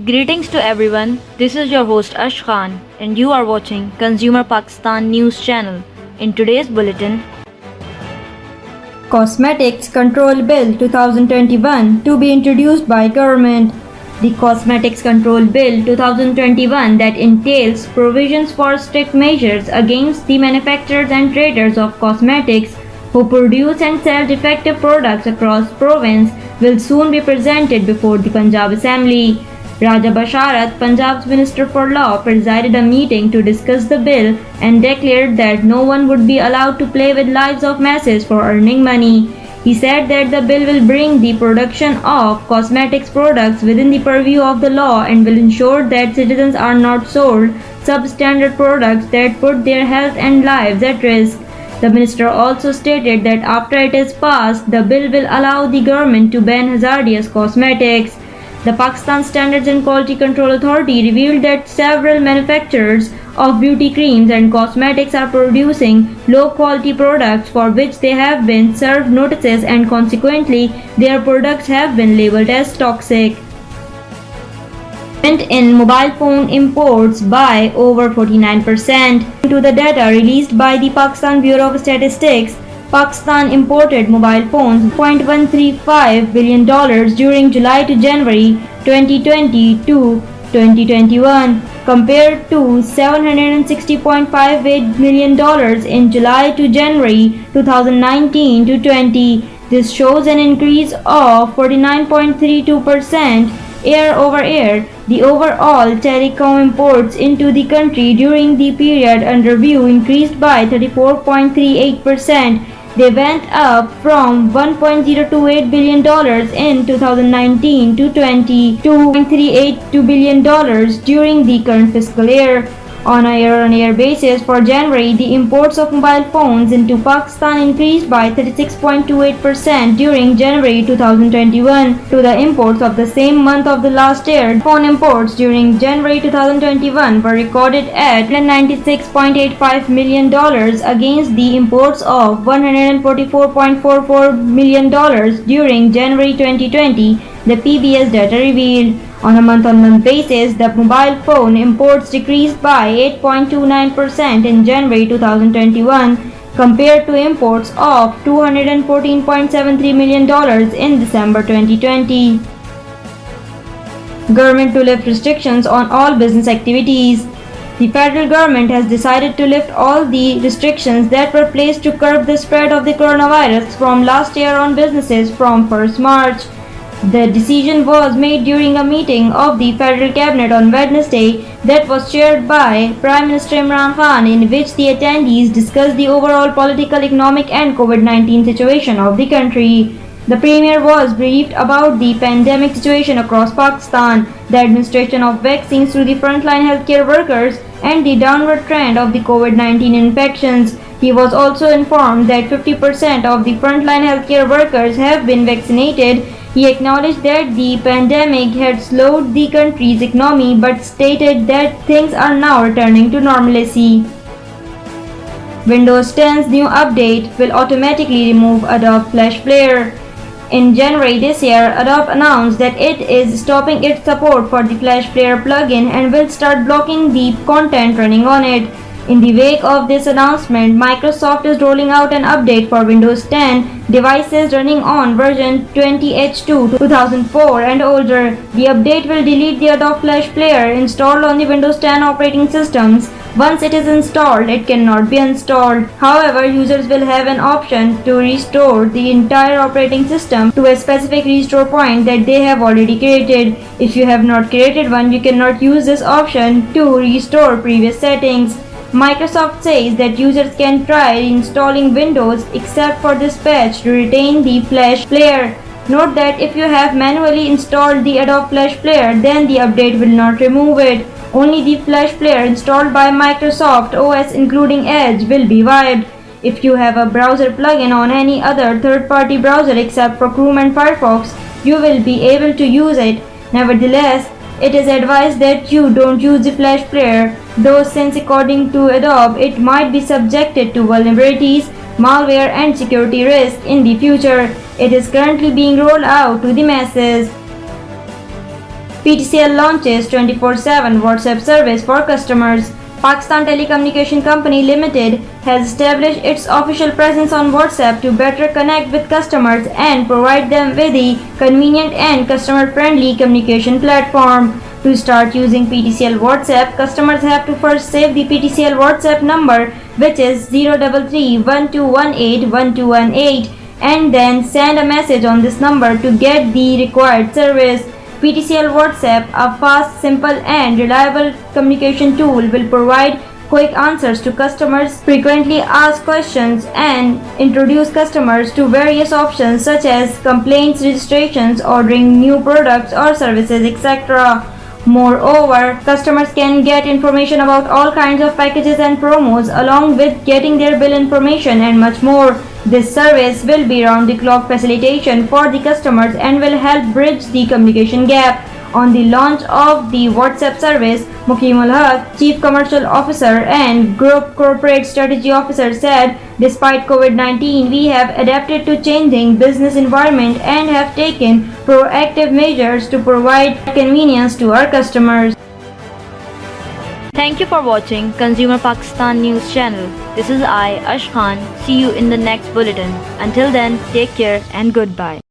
Greetings to everyone. This is your host Ash Khan and you are watching Consumer Pakistan News Channel. In today's bulletin, Cosmetics Control Bill 2021 to be introduced by government. The Cosmetics Control Bill 2021 that entails provisions for strict measures against the manufacturers and traders of cosmetics who produce and sell defective products across province will soon be presented before the Punjab Assembly. Raja Basharat, Punjab's Minister for Law, presided a meeting to discuss the bill and declared that no one would be allowed to play with lives of masses for earning money. He said that the bill will bring the production of cosmetics products within the purview of the law and will ensure that citizens are not sold substandard products that put their health and lives at risk. The minister also stated that after it is passed, the bill will allow the government to ban hazardous cosmetics. The Pakistan Standards and Quality Control Authority revealed that several manufacturers of beauty creams and cosmetics are producing low quality products for which they have been served notices and consequently their products have been labeled as toxic. In mobile phone imports by over 49%. To the data released by the Pakistan Bureau of Statistics, Pakistan imported mobile phones $1.135 billion during July to January 2020 to 2021 compared to $760.58 million in July to January 2019 to 20. This shows an increase of 49.32% year over year. The overall telecom imports into the country during the period under review increased by 34.38%. They went up from $1.028 billion in 2019 to $22.382 billion during the current fiscal year. On a year-on-year basis, for January, the imports of mobile phones into Pakistan increased by 36.28% during January 2021 to the imports of the same month of the last year. Phone imports during January 2021 were recorded at $96.85 million against the imports of $144.44 million during January 2020, the PBS data revealed. On a month-on-month basis, the mobile phone imports decreased by 8.29% in January 2021 compared to imports of $214.73 million in December 2020. Government to lift restrictions on all business activities. The federal government has decided to lift all the restrictions that were placed to curb the spread of the coronavirus from last year on businesses from 1st March. The decision was made during a meeting of the Federal Cabinet on Wednesday that was chaired by Prime Minister Imran Khan, in which the attendees discussed the overall political, economic and COVID-19 situation of the country. The Premier was briefed about the pandemic situation across Pakistan, the administration of vaccines to the frontline healthcare workers and the downward trend of the COVID-19 infections. He was also informed that 50% of the frontline healthcare workers have been vaccinated. He acknowledged that the pandemic had slowed the country's economy but stated that things are now returning to normalcy. Windows 10's new update will automatically remove Adobe Flash Player. In January this year, Adobe announced that it is stopping its support for the Flash Player plugin and will start blocking the content running on it. In the wake of this announcement, Microsoft is rolling out an update for Windows 10 devices running on version 20H2 2004 and older. The update will delete the Adobe Flash Player installed on the Windows 10 operating systems. Once it is installed, it cannot be uninstalled. However, users will have an option to restore the entire operating system to a specific restore point that they have already created. If you have not created one, you cannot use this option to restore previous settings. Microsoft says that users can try reinstalling Windows except for this patch to retain the Flash Player. Note that if you have manually installed the Adobe Flash Player, then the update will not remove it. Only the Flash Player installed by Microsoft OS including Edge will be wiped. If you have a browser plugin on any other third-party browser except for Chrome and Firefox, you will be able to use it. Nevertheless, it is advised that you don't use the Flash player, though since according to Adobe it might be subjected to vulnerabilities, malware and security risks in the future. It is currently being rolled out to the masses. PTCL launches 24/7 WhatsApp service for customers. Pakistan Telecommunication Company Limited has established its official presence on WhatsApp to better connect with customers and provide them with a convenient and customer-friendly communication platform. To start using PTCL WhatsApp, customers have to first save the PTCL WhatsApp number, which is 033-1218-1218, and then send a message on this number to get the required service. PTCL WhatsApp, a fast, simple and reliable communication tool, will provide quick answers to customers' frequently asked questions and introduce customers to various options such as complaints, registrations, ordering new products or services, etc. Moreover, customers can get information about all kinds of packages and promos along with getting their bill information and much more. This service will be round-the-clock facilitation for the customers and will help bridge the communication gap. On the launch of the WhatsApp service, Muqeemul Haq, Chief Commercial Officer and Group Corporate Strategy Officer, said, "Despite COVID-19, we have adapted to changing business environment and have taken proactive measures to provide convenience to our customers." Thank you for watching Consumer Pakistan News Channel. This is I, Ash Khan. See you in the next bulletin. Until then, take care and goodbye.